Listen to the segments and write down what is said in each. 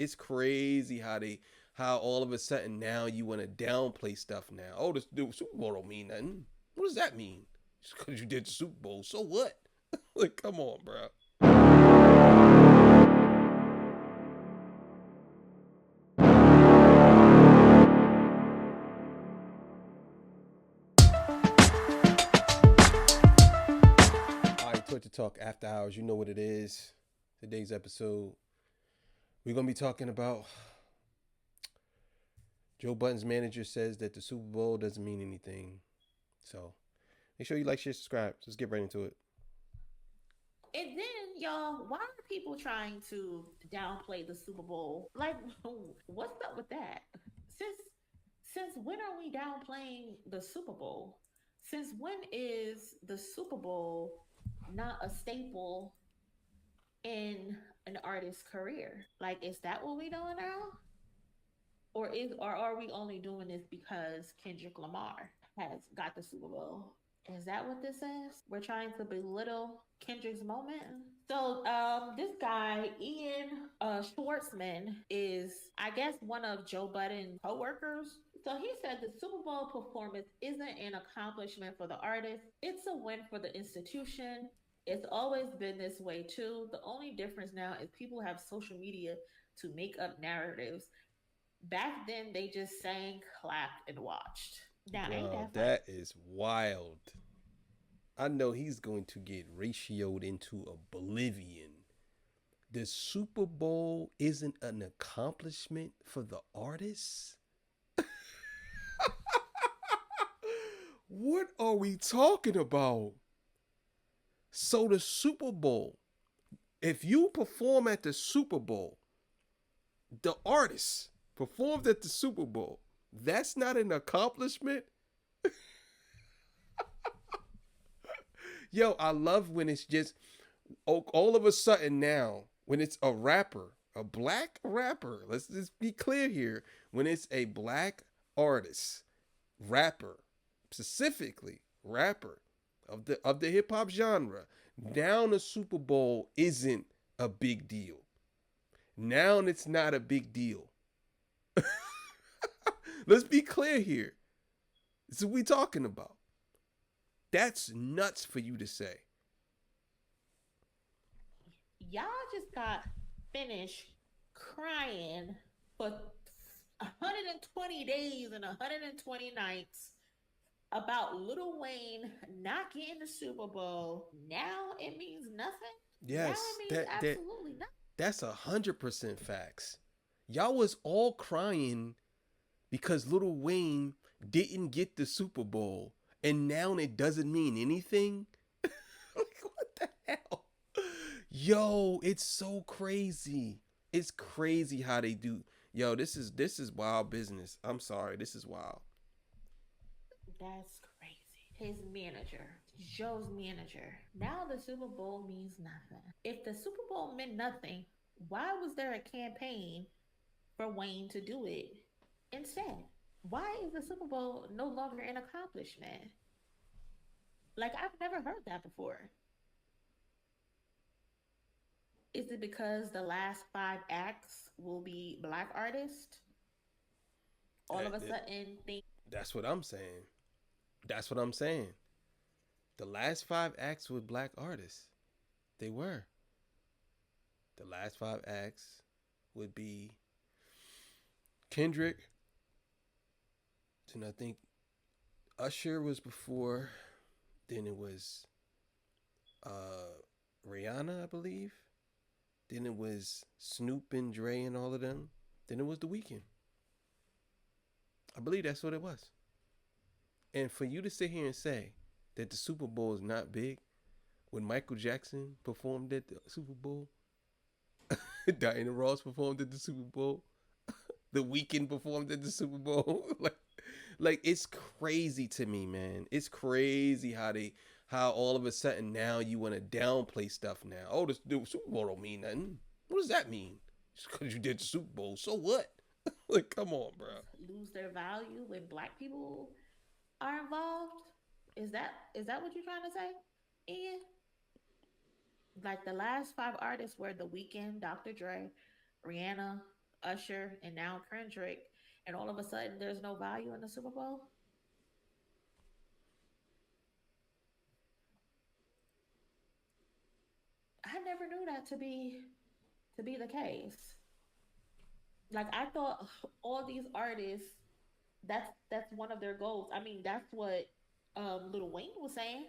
It's crazy how all of a sudden now you want to downplay stuff now. Oh, the Super Bowl don't mean nothing. What does that mean? Just because you did the Super Bowl, so what? Like, come on, bro. All right, Twitter Talk After Hours. You know what it is. Today's episode, we're gonna be talking about Joe Button's manager says that the Super Bowl doesn't mean anything. So make sure you like, share, subscribe. Let's get right into it. And then, y'all, why are people trying to downplay the Super Bowl? Like, what's up with that? Since since when are we downplaying the Super Bowl? Since when is the Super Bowl not a staple in an artist's career? Like, is that what we doing now? Or are we only doing this because Kendrick Lamar has got the Super Bowl? Is that what this is? We're trying to belittle Kendrick's moment. So, this guy Ian Schwartzman is, I guess, one of Joe Budden's coworkers. So he said the Super Bowl performance isn't an accomplishment for the artist; it's a win for the institution. It's always been this way too. The only difference now is people have social media to make up narratives. Back then, they just sang, clapped, and watched. Now, ain't Bro, that funny? that is wild. I know he's going to get ratioed into oblivion. The Super Bowl isn't an accomplishment for the artists? What are we talking about? So, the Super Bowl, if you perform at the Super Bowl, the artist performed at the Super Bowl, that's not an accomplishment? Yo, I love when it's just all of a sudden now, when it's a rapper, a black rapper, let's just be clear here. When it's a black artist, rapper, specifically rapper of the hip hop genre, now the Super Bowl isn't a big deal. Now it's not a big deal. Let's be clear here. This is what we talking about. That's nuts for you to say. Y'all just got finished crying for 120 days and 120 nights about Lil Wayne not getting the Super Bowl. Now it means nothing. Now it Yes, means that absolutely nothing. that's 100% facts. Y'all was all crying because Little Wayne didn't get the Super Bowl, and now it doesn't mean anything. Like, what the hell? Yo, it's so crazy. It's crazy how they do. Yo, this is wild business. I'm sorry, this is wild. That's crazy. His manager, Joe's manager. Now the Super Bowl means nothing. If the Super Bowl meant nothing, why was there a campaign for Wayne to do it instead? Why is the Super Bowl no longer an accomplishment? Like, I've never heard that before. Is it because the last five acts will be black artists? All of That, a that- sudden, think that's what I'm saying. That's what I'm saying. The last five acts were black artists. They were. The last five acts would be Kendrick, and I think Usher was before. Then it was uh, Rihanna, I believe. Then it was Snoop and Dre and all of them. Then it was The Weeknd. I believe that's what it was. And for you to sit here and say that the Super Bowl is not big when Michael Jackson performed at the Super Bowl, Diana Ross performed at the Super Bowl, The Weeknd performed at the Super Bowl, like it's crazy to me, man. It's crazy how all of a sudden now you want to downplay stuff now. Oh, the Super Bowl don't mean nothing. What does that mean? Just because you did the Super Bowl, so what? Like, come on, bro. lose their value when black people are involved. Is that what you're trying to say, Ian? Like the last five artists were The Weeknd, Dr. Dre, Rihanna. Usher, and now Kendrick, and all of a sudden there's no value in the Super Bowl? I never knew that to be the case. Like I thought all these artists, that's one of their goals. I mean, that's what Lil Wayne was saying.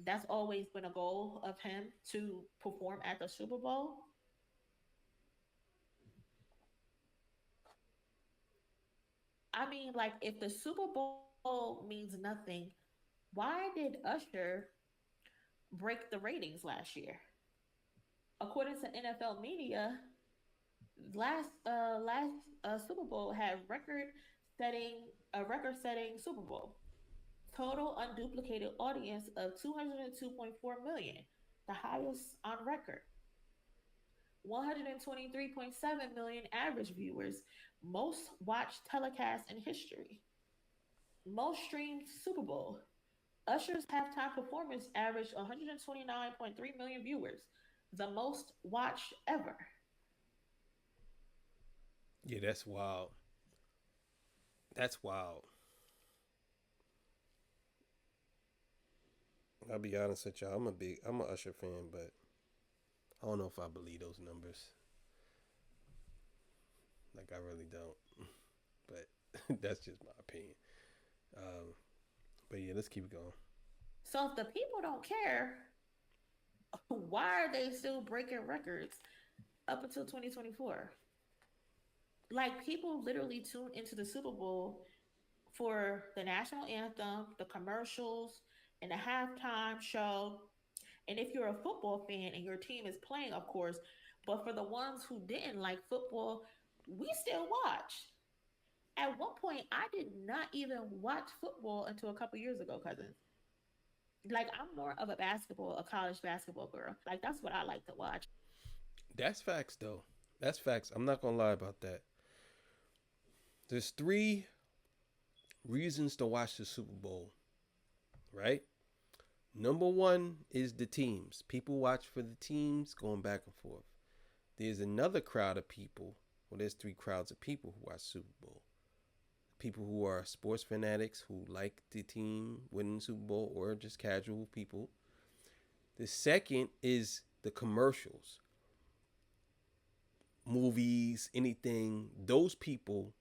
That's always been a goal of him to perform at the Super Bowl. I mean, like if the Super Bowl means nothing, why did Usher break the ratings last year? According to NFL media, last Super Bowl had record setting Super Bowl. Total unduplicated audience of 202.4 million, the highest on record. 123.7 million average viewers, most watched telecast in history. Most streamed Super Bowl. Usher's halftime performance averaged 129.3 million viewers, the most watched ever. Yeah, that's wild. That's wild. I'll be honest with y'all. I'm a Usher fan, but I don't know if I believe those numbers. Like I really don't. But that's just my opinion. Um, but yeah, let's keep going. So if the people don't care, why are they still breaking records up until 2024? Like people literally tune into the Super Bowl for the national anthem, the commercials, and the halftime show. And if you're a football fan and your team is playing, of course, but for the ones who didn't like football, we still watch. At one point, I did not even watch football until a couple years ago, cousins. Like I'm more of a college basketball girl. Like that's what I like to watch. That's facts, though. That's facts. I'm not gonna lie about that. There's three reasons to watch the Super Bowl, right? Number one is the teams. People watch for the teams going back and forth. There's another crowd of people. Well, there's three crowds of people who watch Super Bowl. People who are sports fanatics who like the team winning the Super Bowl, or just casual people. The second is the commercials, movies, anything. Those people,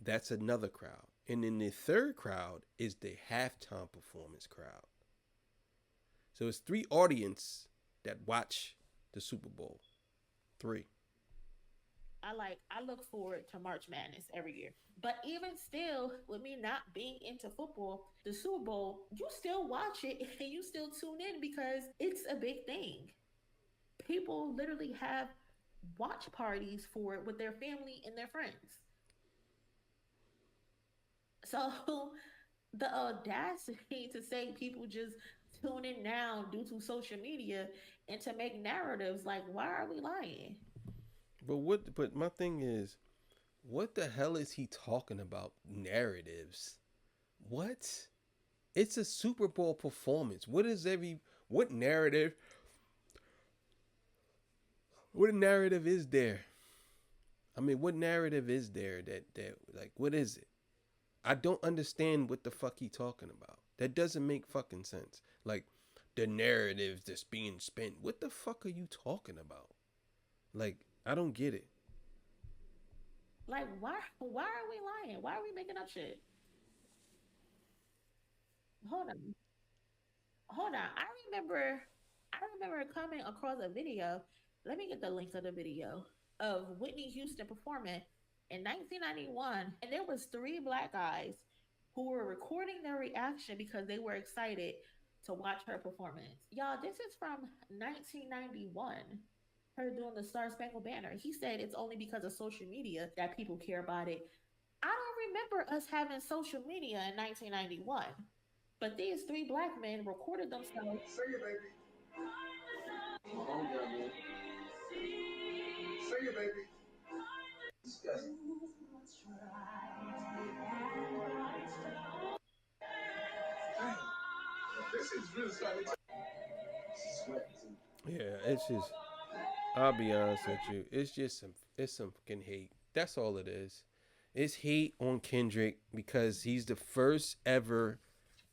that's another crowd. And then the third crowd is the halftime performance crowd. So it's three audience that watch the Super Bowl. Three. I look forward to March Madness every year. But even still, with me not being into football, the Super Bowl, you still watch it and you still tune in because it's a big thing. People literally have watch parties for it with their family and their friends. So the audacity to say people just tune in now due to social media and to make narratives like, why are we lying? But what? But my thing is, what the hell is he talking about? Narratives? What? It's a Super Bowl performance. What is every? What narrative? What narrative is there? I mean, what narrative is there that like what is it? I don't understand what the fuck he talking about. That doesn't make fucking sense. Like the narrative that's being spent. What the fuck are you talking about? Like I don't get it. Like, why are we lying? Why are we making up shit? Hold on. Hold on. I remember coming across a video. Let me get the link of the video of Whitney Houston performing in 1991, and there was three black guys who were recording their reaction because they were excited to watch her performance. Y'all, this is from 1991. Her doing the Star Spangled Banner. He said it's only because of social media that people care about it. I don't remember us having social media in 1991. But these three black men recorded themselves. Sing it, baby. Oh, yeah, man. Sing it, baby. Disgusting. This is really starting to sweat. Yeah, it's just. I'll be honest with you. It's just some. It's some fucking hate. That's all it is. It's hate on Kendrick because he's the first ever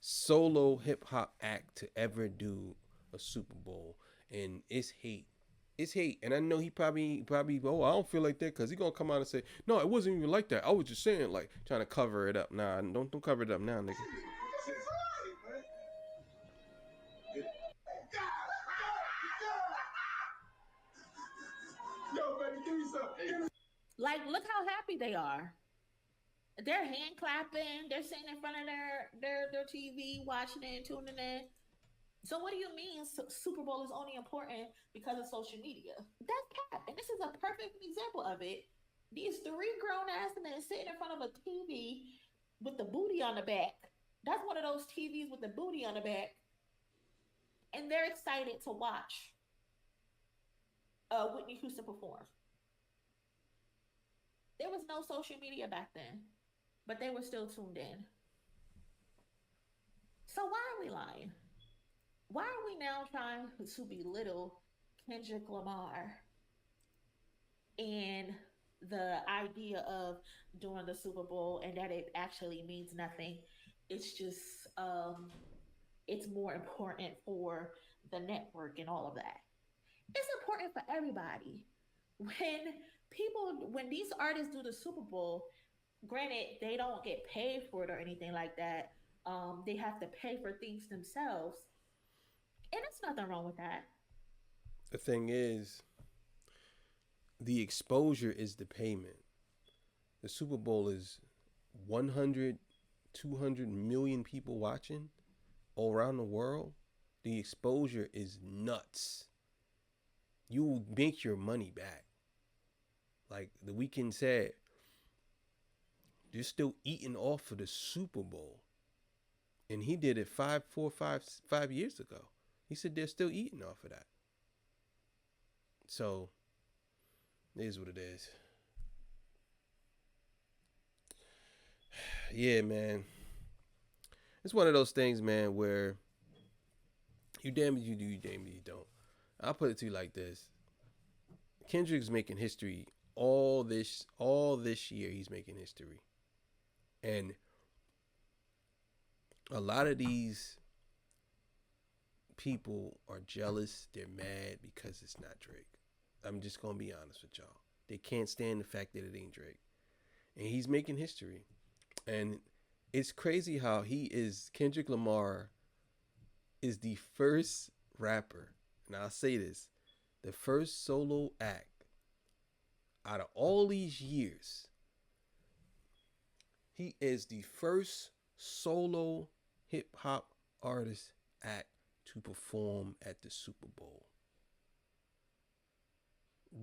solo hip hop act to ever do a Super Bowl, and it's hate. It's hate, and I know he probably oh I don't feel like that because he gonna come out and say no it wasn't even like that. I was just saying like trying to cover it up. Nah, don't cover it up now, nigga. Like, look how happy they are. They're hand clapping. They're sitting in front of their TV, watching it, tuning in. So what do you mean Super Bowl is only important because of social media? That's cap, and this is a perfect example of it. These three grown ass men sitting in front of a TV with the booty on the back. That's one of those TVs with the booty on the back, and they're excited to watch Whitney Houston perform. There was no social media back then, but they were still tuned in. So why are we lying? Why are we now trying to belittle Kendrick Lamar and the idea of doing the Super Bowl and that it actually means nothing? It's just it's more important for the network and all of that. It's important for everybody. When these artists do the Super Bowl, granted they don't get paid for it or anything like that. They have to pay for things themselves, and there's nothing wrong with that. The thing is, the exposure is the payment. The Super Bowl is 100, 200 million people watching all around the world. The exposure is nuts. You will make your money back. Like the weekend said, they're still eating off of the Super Bowl. And he did it 5 years ago. He said they're still eating off of that. So it is what it is. Yeah, man. It's one of those things, man, where you damn it you do, you damn it you don't. I'll put it to you like this. Kendrick's making history all this year he's making history. And a lot of these people are jealous, they're mad because it's not Drake. I'm just gonna be honest with y'all. They can't stand the fact that it ain't Drake. And he's making history. And it's crazy how Kendrick Lamar is the first rapper, and I'll say this, the first solo act out of all these years. He is the first solo hip hop artist act to perform at the Super Bowl.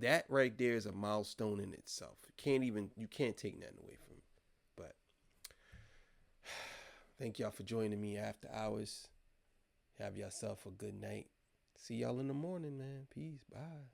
That right there is a milestone in itself. You can't take nothing away from it. But thank y'all for joining me after hours. Have yourself a good night. See y'all in the morning, man. Peace. Bye.